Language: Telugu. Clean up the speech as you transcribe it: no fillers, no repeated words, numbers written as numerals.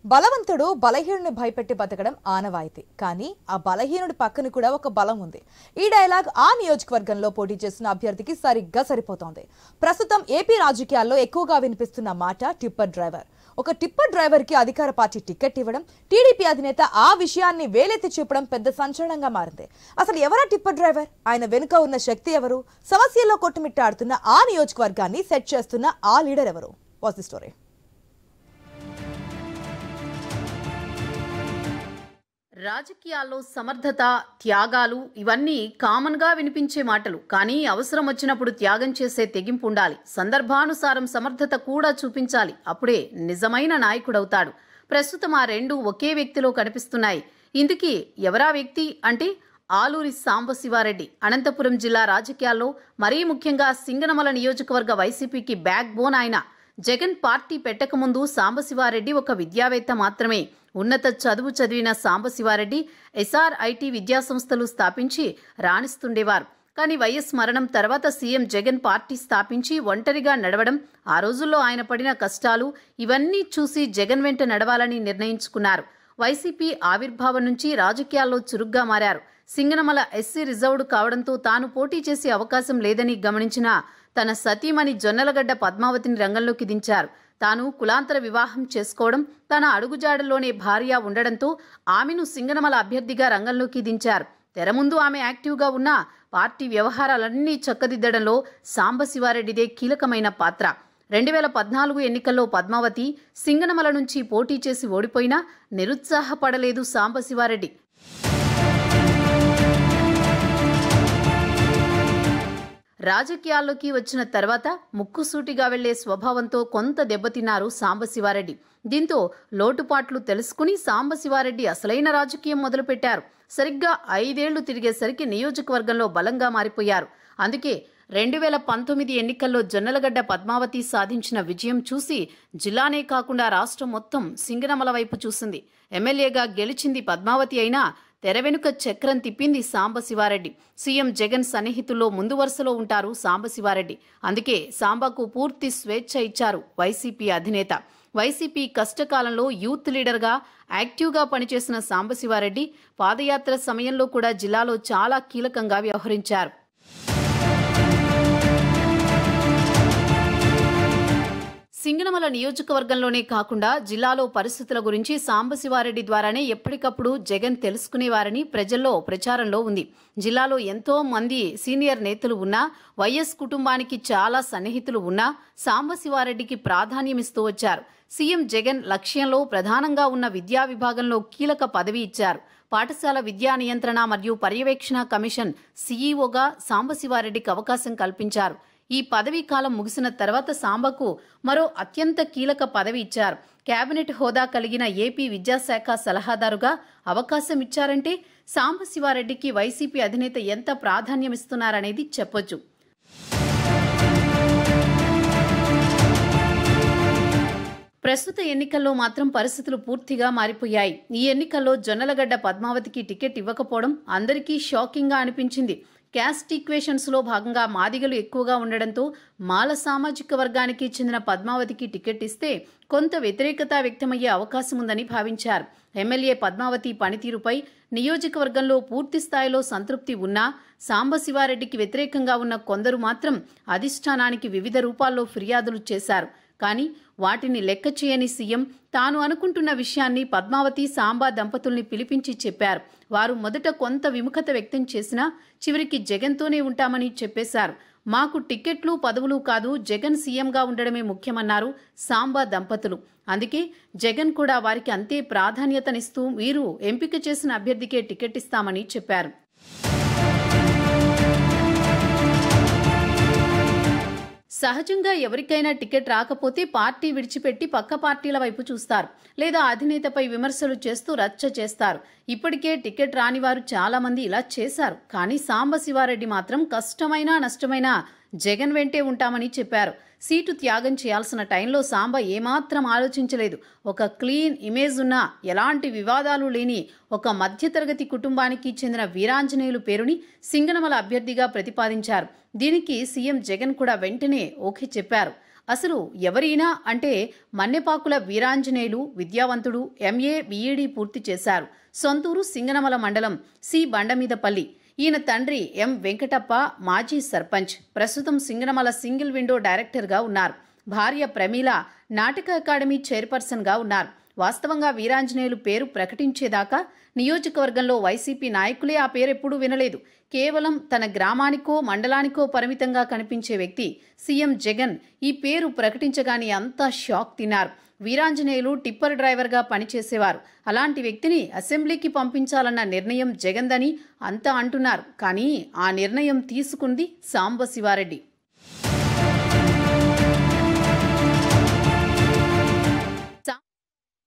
బలవంతుడు బలహీనుని భయపెట్టి బతకడం ఆనవాయితీ. కానీ ఆ బలహీనుడి పక్కన కూడా ఒక బలం ఉంది. ఈ డైలాగ్ ఆ నియోజకవర్గంలో పోటీ చేస్తున్న అభ్యర్థికి సరిగ్గా సరిపోతోంది. ప్రస్తుతం ఏపీ రాజకీయాల్లో ఎక్కువగా వినిపిస్తున్న మాట టిప్పర్ డ్రైవర్. ఒక టిప్పర్ డ్రైవర్ కి అధికార పార్టీ టికెట్ ఇవ్వడం, టీడీపీ అధినేత ఆ విషయాన్ని వేలెత్తి చూపడం పెద్ద సంచలనంగా మారింది. అసలు ఎవరా టిప్పర్ డ్రైవర్? ఆయన వెనుక ఉన్న శక్తి ఎవరు? సమస్యల్లో కొట్టుమిట్టాడుతున్న ఆ నియోజకవర్గాన్ని సెట్ చేస్తున్న ఆ లీడర్ ఎవరు? What's the story? రాజకీయాల్లో సమర్థత, త్యాగాలు ఇవన్నీ కామన్గా వినిపించే మాటలు. కానీ అవసరం వచ్చినప్పుడు త్యాగం చేసే తెగింపు ఉండాలి. సందర్భానుసారం సమర్థత కూడా చూపించాలి. అప్పుడే నిజమైన నాయకుడవుతాడు. ప్రస్తుతం ఆ రెండు ఒకే వ్యక్తిలో కనిపిస్తున్నాయి. ఇందుకీ ఎవరా వ్యక్తి అంటే ఆలూరి సాంబశివారెడ్డి. అనంతపురం జిల్లా రాజకీయాల్లో మరీ ముఖ్యంగా సింగనమల నియోజకవర్గ వైసీపీకి బ్యాక్ బోన్ ఆయన. జగన్ పార్టీ పెట్టకముందు సాంబశివారెడ్డి ఒక విద్యావేత్త మాత్రమే. ఉన్నత చదువు చదివిన సాంబశివారెడ్డి SRIT విద్యాసంస్థలు స్థాపించి రాణిస్తుండేవారు. కానీ వైఎస్ మరణం తర్వాత సీఎం జగన్ పార్టీ స్థాపించి ఒంటరిగా నడవడం, ఆ రోజుల్లో ఆయన పడిన కష్టాలు ఇవన్నీ చూసి జగన్ వెంట నడవాలని నిర్ణయించుకున్నారు. వైసీపీ ఆవిర్భావం నుంచి రాజకీయాల్లో చురుగ్గా మారారు. సింగనమల SC రిజర్వ్డ్ కావడంతో తాను పోటీ చేసే అవకాశం లేదని గమనించిన తన సతీమణి జొన్నలగడ్డ పద్మావతిని రంగంలోకి దించారు. తాను కులాంతర వివాహం చేసుకోవడం, తన అడుగుజాడల్లోనే భార్య ఉండడంతో ఆమెను సింగనమల అభ్యర్థిగా రంగంలోకి దించారు. తెర ముందు ఆమె యాక్టివ్గా ఉన్న పార్టీ వ్యవహారాలన్నీ చక్కదిద్దడంలో సాంబశివారెడ్డిదే కీలకమైన పాత్ర. 2014 ఎన్నికల్లో పద్మావతి సింగనమల నుంచి పోటీ చేసి ఓడిపోయినా నిరుత్సాహపడలేదు సాంబశివారెడ్డి. రాజకీయాల్లోకి వచ్చిన తర్వాత ముక్కుసూటిగా వెళ్లే స్వభావంతో కొంత దెబ్బతిన్నారు సాంబశివారెడ్డి. దీంతో లోటుపాట్లు తెలుసుకుని సాంబశివారెడ్డి అసలైన రాజకీయం మొదలుపెట్టారు. సరిగ్గా 5 ఏళ్లు తిరిగేసరికి నియోజకవర్గంలో బలంగా మారిపోయారు. అందుకే 2019 ఎన్నికల్లో జొన్నలగడ్డ పద్మావతి సాధించిన విజయం చూసి జిల్లానే కాకుండా రాష్ట్రం మొత్తం సింగనమల వైపు చూసింది. ఎమ్మెల్యేగా గెలిచింది పద్మావతి అయినా తెర వెనుక చక్రం తిప్పింది సాంబశివారెడ్డి. సీఎం జగన్ సన్నిహితుల్లో ముందు వరుసలో ఉంటారు సాంబశివారెడ్డి. అందుకే సాంబాకు పూర్తి స్వేచ్ఛ ఇచ్చారు వైసీపీ అధినేత. వైసీపీ కష్టకాలంలో యూత్ లీడర్గా యాక్టివ్గా పనిచేసిన సాంబశివారెడ్డి పాదయాత్ర సమయంలో కూడా జిల్లాలో చాలా కీలకంగా వ్యవహరించారు. సింగనమల నియోజకవర్గంలోనే కాకుండా జిల్లాలో పరిస్థితుల గురించి సాంబశివారెడ్డి ద్వారానే ఎప్పటికప్పుడు జగన్ తెలుసుకునేవారని ప్రజల్లో ప్రచారంలో ఉంది. జిల్లాలో ఎంతో మంది సీనియర్ నేతలు ఉన్నా, వైఎస్ కుటుంబానికి చాలా సన్నిహితులు ఉన్నా సాంబశివారెడ్డికి ప్రాధాన్యమిస్తూ వచ్చారు. సీఎం జగన్ లక్ష్యంలో ప్రధానంగా ఉన్న విద్యా విభాగంలో కీలక పదవి ఇచ్చారు. పాఠశాల విద్యా నియంత్రణ మరియు పర్యవేక్షణ కమిషన్ CEOగా సాంబశివారెడ్డికి అవకాశం కల్పించారు. ఈ పదవీ కాలం ముగిసిన తర్వాత సాంబకు మరో అత్యంత కీలక పదవి ఇచ్చారు. కేబినెట్ హోదా కలిగిన ఏపీ విద్యాశాఖ సలహాదారుగా అవకాశం ఇచ్చారంటే సాంబశివారెడ్డికి వైసీపీ అధినేత ఎంత ప్రాధాన్యమిస్తున్నారనేది చెప్పొచ్చు. ప్రస్తుత ఎన్నికల్లో మాత్రం పరిస్థితులు పూర్తిగా మారిపోయాయి. ఈ ఎన్నికల్లో జొన్నలగడ్డ పద్మావతికి టికెట్ ఇవ్వకపోవడం అందరికీ షాకింగ్గా అనిపించింది. క్యాస్ట్ ఈక్వేషన్స్లో భాగంగా మాదిగలు ఎక్కువగా ఉండడంతో మాల సామాజిక వర్గానికి చెందిన పద్మావతికి టికెట్ ఇస్తే కొంత వ్యతిరేకత వ్యక్తమయ్యే అవకాశం ఉందని భావించారు. ఎమ్మెల్యే పద్మావతి పనితీరుపై నియోజకవర్గంలో పూర్తి స్థాయిలో సంతృప్తి ఉన్నా సాంబశివారెడ్డికి వ్యతిరేకంగా ఉన్న కొందరు మాత్రం అధిష్టానానికి వివిధ రూపాల్లో ఫిర్యాదులు చేశారు. కానీ వాటిని లెక్క చేయని సీఎం తాను అనుకుంటున్న విషయాన్ని పద్మావతి, సాంబా దంపతుల్ని పిలిపించి చెప్పారు. వారు మొదట కొంత విముఖత వ్యక్తం చేసినా చివరికి జగన్తోనే ఉంటామని చెప్పేశారు. మాకు టికెట్లు, పదవులు కాదు, జగన్ సీఎంగా ఉండడమే ముఖ్యమన్నారు సాంబా దంపతులు. అందుకే జగన్ కూడా వారికి అంతే ప్రాధాన్యతనిస్తూ వీరు ఎంపిక చేసిన అభ్యర్థికే టికెట్ ఇస్తామని చెప్పారు. సహజంగా ఎవరికైనా టికెట్ రాకపోతే పార్టీ విడిచిపెట్టి పక్క పార్టీల వైపు చూస్తారు, లేదా అధినేతపై విమర్శలు చేస్తూ రచ్చ చేస్తారు. ఇప్పటికే టికెట్ రాని వారు చాలా మంది ఇలా చేశారు. కానీ సాంబశివారెడ్డి మాత్రం కష్టమైనా నష్టమైనా జగన్ వెంటే ఉంటామని చెప్పారు. సీటు త్యాగం చేయాల్సిన టైంలో సాంబ ఏమాత్రం ఆలోచించలేదు. ఒక క్లీన్ ఇమేజ్ ఉన్న, ఎలాంటి వివాదాలు లేని ఒక మధ్యతరగతి కుటుంబానికి చెందిన వీరాంజనేయులు పేరుని సింగనమల అభ్యర్థిగా ప్రతిపాదించారు. దీనికి సీఎం జగన్ కూడా వెంటనే ఓకే చెప్పారు. అసలు ఎవరైనా అంటే మన్నెపాకుల వీరాంజనేయులు విద్యావంతుడు, ఎంఏ బీఈడీ పూర్తి చేశారు. సొంతూరు సింగనమల మండలం సి బండమీదపల్లి. ఈయన తండ్రి ఎం వెంకటప్ప మాజీ సర్పంచ్, ప్రస్తుతం సింగనమల సింగిల్ విండో డైరెక్టర్గా ఉన్నారు. భార్య ప్రమీల నాటక అకాడమీ చైర్పర్సన్గా ఉన్నారు. వాస్తవంగా వీరాంజనేయులు పేరు ప్రకటించేదాకా నియోజకవర్గంలో వైసీపీ నాయకులే ఆ పేరెప్పుడూ వినలేదు. కేవలం తన గ్రామానికో మండలానికో పరిమితంగా కనిపించే వ్యక్తి సీఎం జగన్ ఈ పేరు ప్రకటించగానే అంతా షాక్ తిన్నారు. వీరాంజనేయులు టిప్పర్ డ్రైవర్గా పనిచేసేవారు. అలాంటి వ్యక్తిని అసెంబ్లీకి పంపించాలన్న నిర్ణయం జగన్దని అంతా అంటున్నారు. కానీ ఆ నిర్ణయం తీసుకుంది సాంబశివారెడ్డి.